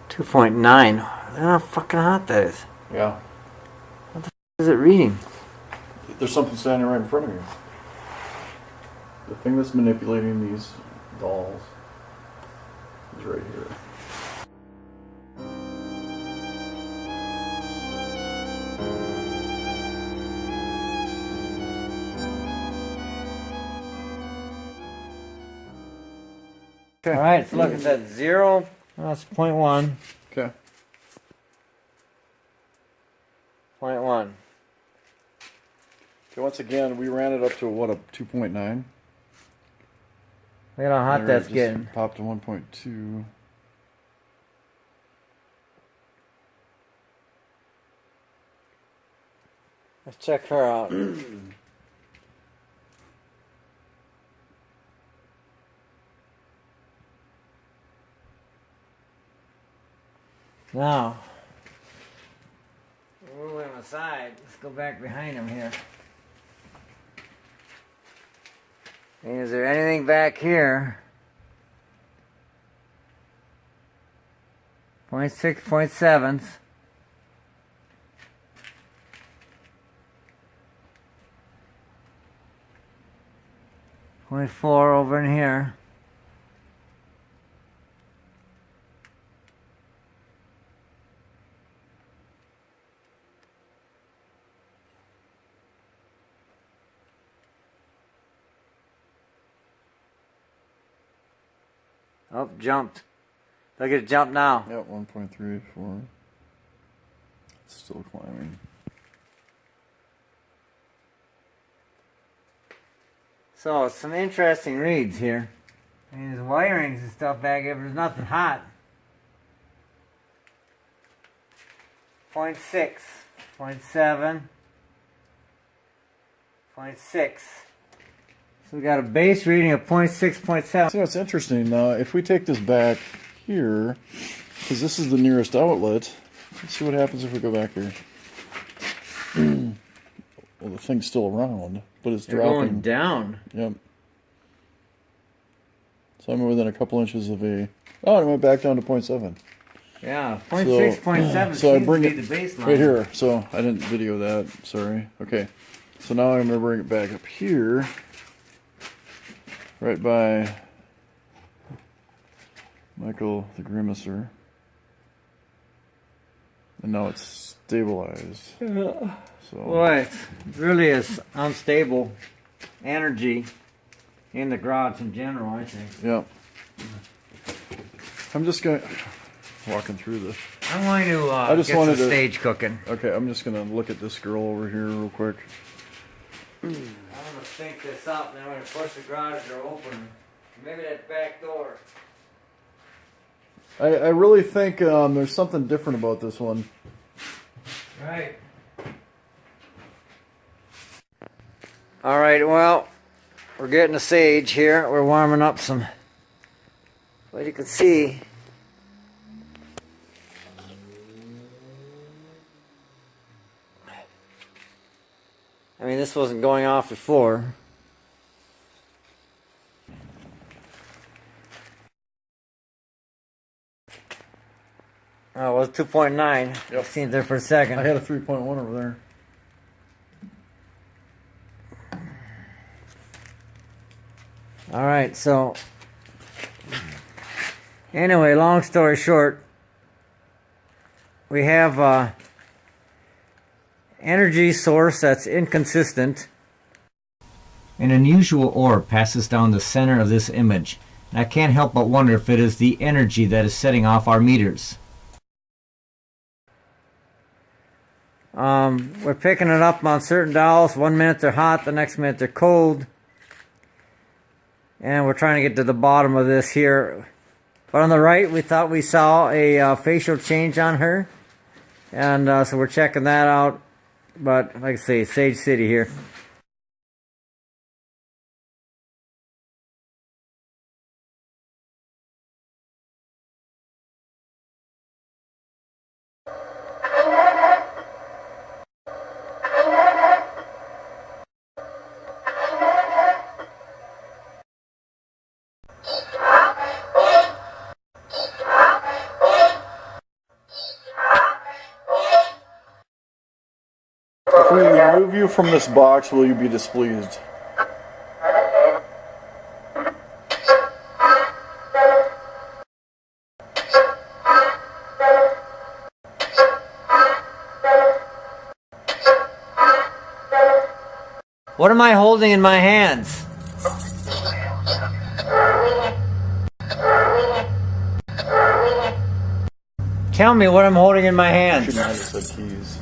2.9. Look how fucking hot that is. Yeah. What the f is it reading? There's something standing right in front of you. The thing that's manipulating these dolls is right here. Okay. Alright, so look at that 0. That's 0.1. Okay. 0.1. Okay, once again, we ran it up to what, a 2.9? Look at how hot There, that's it getting. just popped to 1.2. Let's check her out. Now, we'll move him aside. Let's go back behind him here. Is there anything back here? 0.6, 0.7. 0.4 over in here. Oh, jumped. Look at it jump now. Yep, 1.34. It's still climbing. So, some interesting reads here. I mean, there's wirings and stuff back here, but there's nothing hot. 0.6, 0.7, 0.6. So we got a base reading of 0.6, 0.7. See, what's interesting, if we take this back here, because this is the nearest outlet, let's see what happens if we go back here. Well, the thing's still around, but it's They're dropping. going down. Yep. So I'm within a couple inches of a... Oh, it went back down to 0.7. Yeah, 0.6, 0.7 so I seems bring to it be the baseline. right here. So I didn't video that. Sorry. Okay. So now I'm going to bring it back up here. Right by Michael the Grimacer. And now it's stabilized. Yeah. So Boy, it really is unstable energy in the garage in general, I think. yeah. I'm just going walking through this. I'm going to I just get wanted some to- stage cooking. Okay, I'm just going to look at this girl over here real quick. I'm going to sync this up and I'm going to push the garage door open. Maybe that back door. I really think there's something different about this one. Right. Alright, well, we're getting a sage here. We're warming up some. Well, you can see. I mean, this wasn't going off before. Oh, it was 2.9. Yep. I've seen it there for a second. I had a 3.1 over there. Alright, so anyway, long story short, we have energy source that's inconsistent. An unusual orb passes down the center of this image. And I can't help but wonder if it is the energy that is setting off our meters. We're picking it up on certain dolls. 1 minute they're hot, the next minute they're cold. And we're trying to get to the bottom of this here. But on the right, we thought we saw a facial change on her. And so we're checking that out. But like I say, Sage City here. we remove you from this box, will you be displeased? What am I holding in my hands? Tell me what I'm holding in my hands. She might have said keys.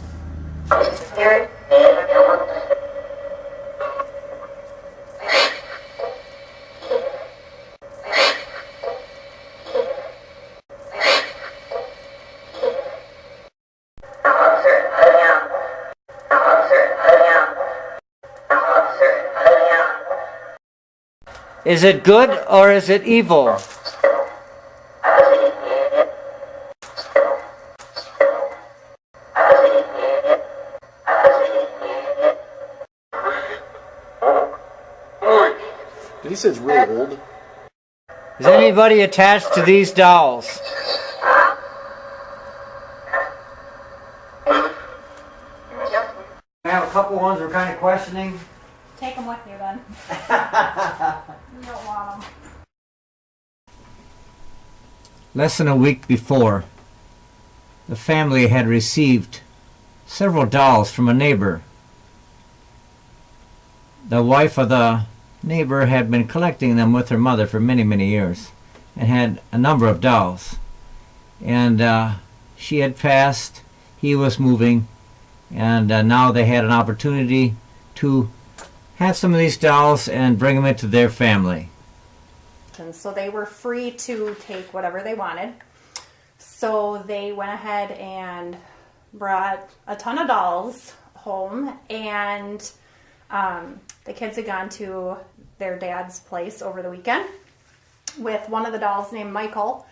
Is it good or is it evil? Did he say it's really old? Is anybody attached to these dolls? I have a couple ones we're kind of questioning. Take them with you then. You don't want them. Less than a week before, the family had received several dolls from a neighbor. The wife of the neighbor had been collecting them with her mother for many, many years and had a number of dolls. And she had passed, he was moving, and now they had an opportunity to have some of these dolls and bring them into their family. And so they were free to take whatever they wanted. So they went ahead and brought a ton of dolls home, and the kids had gone to their dad's place over the weekend with one of the dolls named Michael.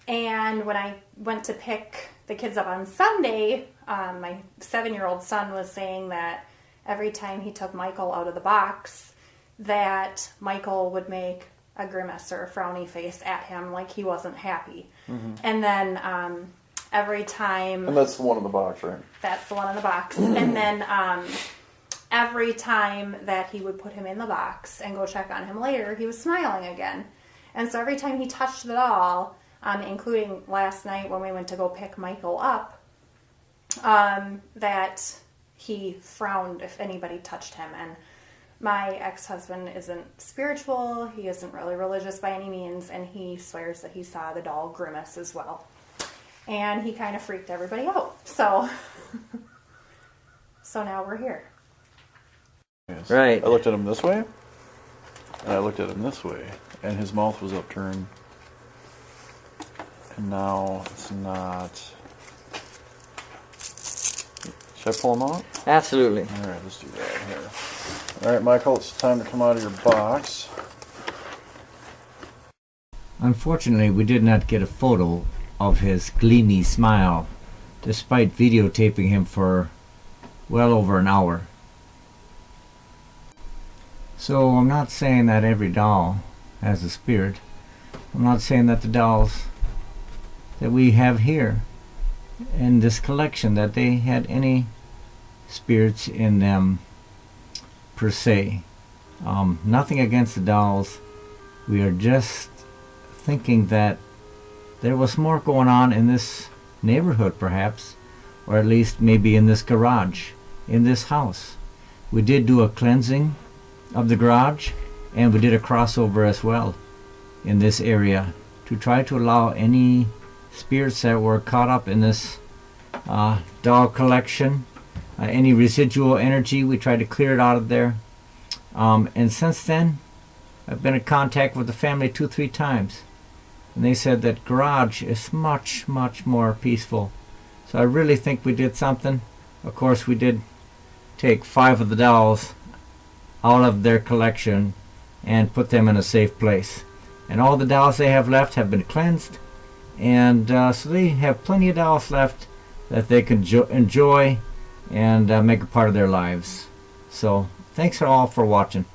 And when I went to pick the kids up on Sunday, my 7-year-old son was saying that every time he took Michael out of the box, that Michael would make a grimace or a frowny face at him like he wasn't happy. Mm-hmm. And then every time... And that's the one in the box, right? That's the one in the box. And then every time that he would put him in the box and go check on him later, he was smiling again. And so every time he touched the doll, including last night when we went to go pick Michael up, that he frowned if anybody touched him. And my ex-husband isn't spiritual, he isn't really religious by any means, and he swears that he saw the doll grimace as well. And he kind of freaked everybody out. So, so now we're here. Yes. Right. I looked at him this way, and I looked at him this way, and his mouth was upturned. And now it's not. Should I pull him out? Absolutely. All right, let's do that here. All right, Michael, it's time to come out of your box. Unfortunately, we did not get a photo of his gleamy smile, despite videotaping him for well over an hour. So I'm not saying that every doll has a spirit. I'm not saying that the dolls that we have here in this collection, that they had any spirits in them per se. Nothing against the dolls. We are just thinking that there was more going on in this neighborhood, perhaps, or at least maybe in this garage, in this house. We did do a cleansing of the garage, and we did a crossover as well in this area to try to allow any spirits that were caught up in this doll collection, any residual energy, we tried to clear it out of there. And since then, I've been in contact with the family 2-3 times, and they said that garage is much, much more peaceful. So I really think we did something. Of course, we did take 5 of the dolls out of their collection and put them in a safe place. And all the dolls they have left have been cleansed, and so they have plenty of dolls left that they can enjoy and make a part of their lives. So thanks all for watching.